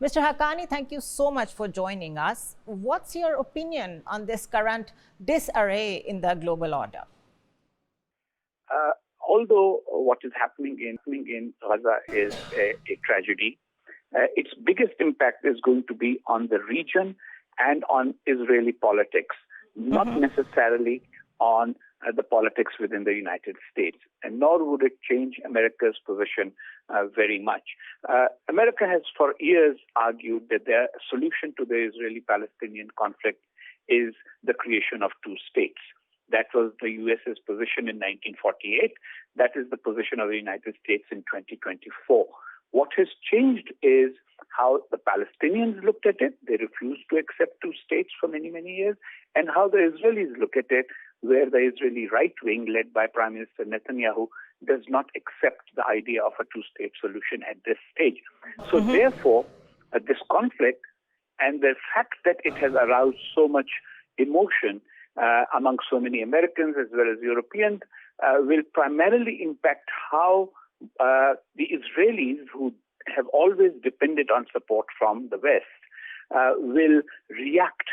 Mr. Haqqani, thank you so much for joining us. What's your opinion on this current disarray in the global order? Although what is happening in Gaza is a tragedy, its biggest impact is going to be on the region and on Israeli politics, not necessarily on the politics within the United States, and nor would it change America's position very much. America has for years argued that the solution to the Israeli-Palestinian conflict is the creation of two states. That was the US's position in 1948. That is the position of the United States in 2024. What has changed is how the Palestinians looked at it. They refused to accept two states for many, many years. And how the Israelis look at it, where the Israeli right wing, led by Prime Minister Netanyahu, does not accept the idea of a two-state solution at this stage. So therefore, this conflict and the fact that it has aroused so much emotion among so many Americans as well as Europeans will primarily impact how the Israelis, who have always depended on support from the West, will react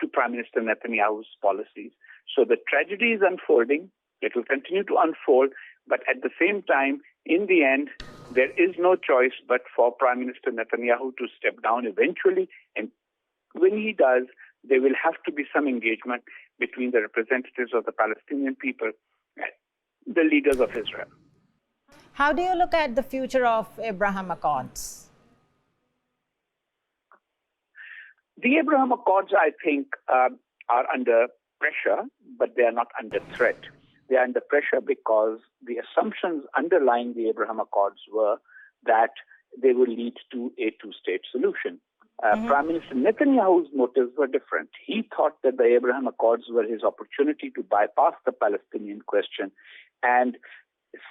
to Prime Minister Netanyahu's policies. So the tragedy is unfolding. It will continue to unfold. But at the same time, in the end, there is no choice but for Prime Minister Netanyahu to step down eventually. And when he does, there will have to be some engagement between the representatives of the Palestinian people and the leaders of Israel. How do you look at the future of Abraham Accords? The Abraham Accords, I think, are under pressure, but they are not under threat. They are under pressure because the assumptions underlying the Abraham Accords were that they will lead to a two-state solution. Prime Minister Netanyahu's motives were different. He thought that the Abraham Accords were his opportunity to bypass the Palestinian question and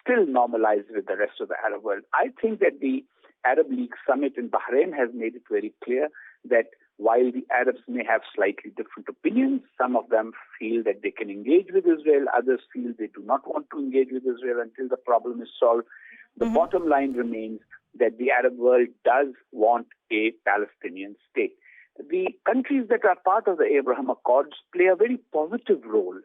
still normalize with the rest of the Arab world. I think that the Arab League summit in Bahrain has made it very clear that while the Arabs may have slightly different opinions, some of them feel that they can engage with Israel, others feel they do not want to engage with Israel until the problem is solved. The bottom line remains that the Arab world does want a Palestinian state. The countries that are part of the Abraham Accords play a very positive role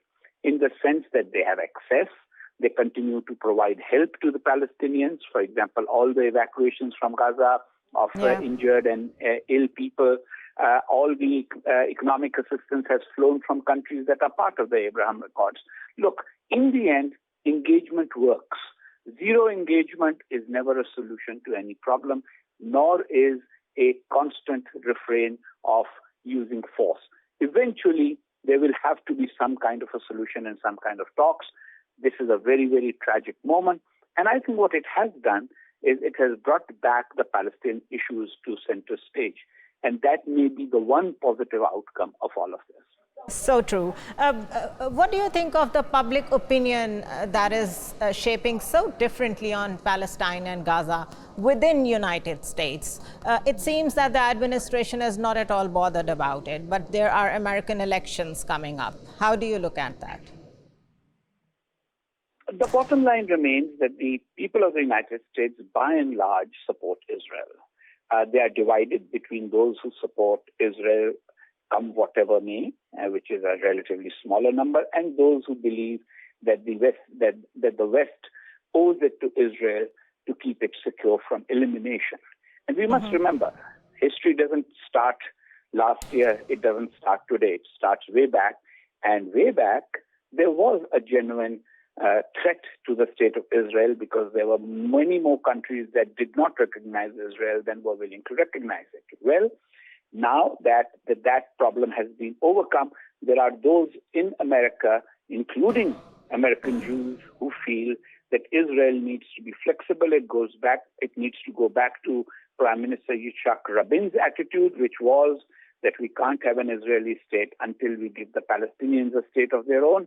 in the sense that they have access. They continue to provide help to the Palestinians. For example, all the evacuations from Gaza of injured and ill people, all the economic assistance has flown from countries that are part of the Abraham Accords. Look, in the end, engagement works. Zero engagement is never a solution to any problem, nor is a constant refrain of using force. Eventually, there will have to be some kind of a solution and some kind of talks. This is a very, very tragic moment. And I think what it has done is it has brought back the Palestinian issues to center stage. And that may be the one positive outcome of all of this. So true. What do you think of the public opinion that is shaping so differently on Palestine and Gaza within United States? It seems that the administration is not at all bothered about it, but there are American elections coming up. How do you look at that? The bottom line remains that the people of the United States, by and large, support Israel. They are divided between those who support Israel come whatever may, which is a relatively smaller number, and those who believe that the West owes it to Israel to keep it secure from elimination. And we must remember, history doesn't start last year, it doesn't start today, it starts way back. And way back, there was a genuine threat to the state of Israel because there were many more countries that did not recognize Israel than were willing to recognize it. Well, now that problem has been overcome, there are those in America, including American Jews, who feel that Israel needs to be flexible. It needs to go back to Prime Minister Yitzhak Rabin's attitude, which was that we can't have an Israeli state until we give the Palestinians a state of their own.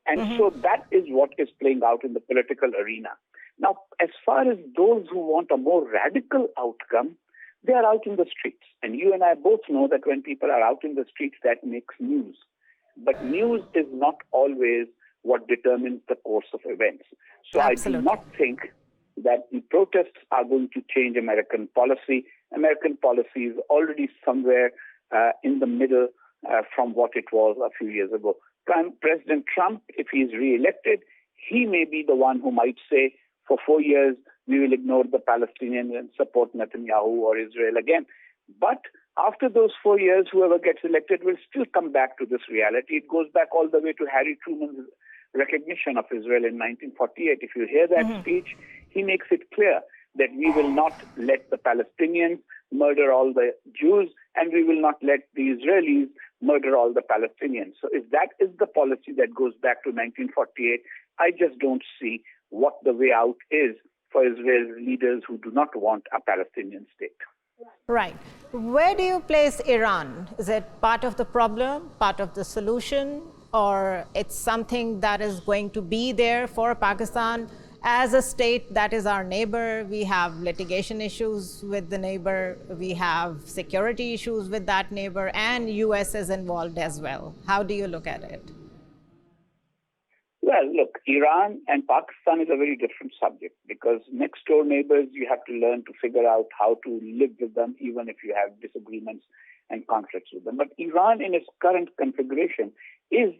And so that is what is playing out in the political arena. Now, as far as those who want a more radical outcome, they are out in the streets. And you and I both know that when people are out in the streets, that makes news. But news is not always what determines the course of events. So I do not think that the protests are going to change American policy. American policy is already somewhere in the middle from what it was a few years ago. President Trump, if he is re-elected, he may be the one who might say, for 4 years, we will ignore the Palestinians and support Netanyahu or Israel again. But after those 4 years, whoever gets elected will still come back to this reality. It goes back all the way to Harry Truman's recognition of Israel in 1948. If you hear that speech, he makes it clear that we will not let the Palestinians murder all the Jews, and we will not let the Israelis murder all the Palestinians. So if that is the policy that goes back to 1948, I just don't see what the way out is for Israel's leaders who do not want a Palestinian state. Right. Where do you place Iran? Is it part of the problem, part of the solution, or it's something that is going to be there for Pakistan? As a state that is our neighbor, we have litigation issues with the neighbor, we have security issues with that neighbor, and US is involved as well. How do you look at it? Well, look, Iran and Pakistan is a very different subject because next door neighbors, you have to learn to figure out how to live with them, even if you have disagreements and conflicts with them. But Iran, in its current configuration, is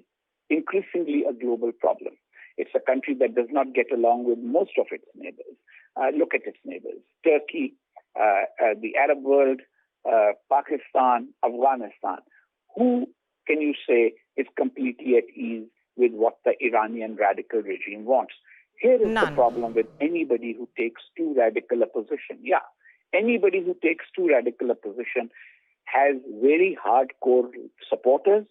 increasingly a global problem. It's a country that does not get along with most of its neighbors. Look at its neighbors: Turkey, the Arab world, Pakistan, Afghanistan. Who can you say is completely at ease with what the Iranian radical regime wants? Here is the problem with anybody who takes too radical a position. Yeah, anybody who takes too radical a position has very hardcore supporters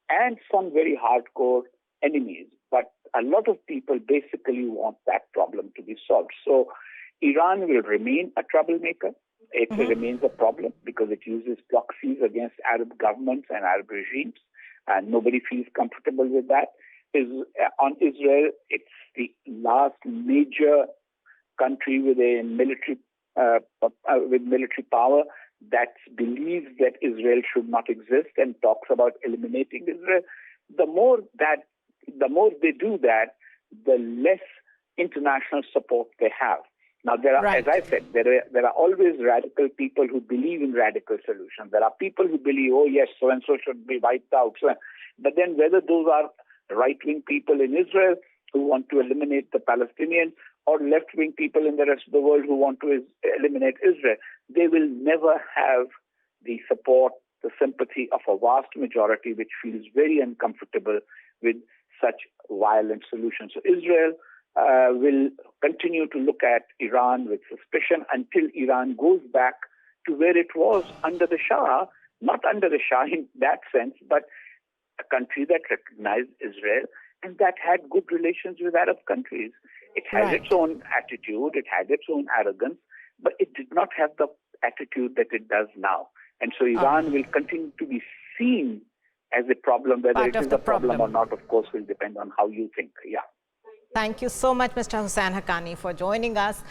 and some very hardcore enemies. But a lot of people basically want that problem to be solved. So Iran will remain a troublemaker. It remains a problem because it uses proxies against Arab governments and Arab regimes, and nobody feels comfortable with that. On Israel, it's the last major country with a military power that believes that Israel should not exist and talks about eliminating Israel. The more they do that, the less international support they have. Now, there are, as I said, there are always radical people who believe in radical solutions. There are people who believe, oh yes, so-and-so should be wiped out. But then whether those are right-wing people in Israel who want to eliminate the Palestinians or left-wing people in the rest of the world who want to eliminate Israel, they will never have the support, the sympathy of a vast majority which feels very uncomfortable with such violent solutions. So Israel will continue to look at Iran with suspicion until Iran goes back to where it was under the Shah, not under the Shah in that sense, but a country that recognized Israel and that had good relations with Arab countries. It has its own attitude, it had its own arrogance, but it did not have the attitude that it does now. And so Iran will continue to be seen as a problem. Whether it is a problem or not, of course, will depend on how you think. Yeah. Thank you so much, Mr. Hussain Haqqani, for joining us.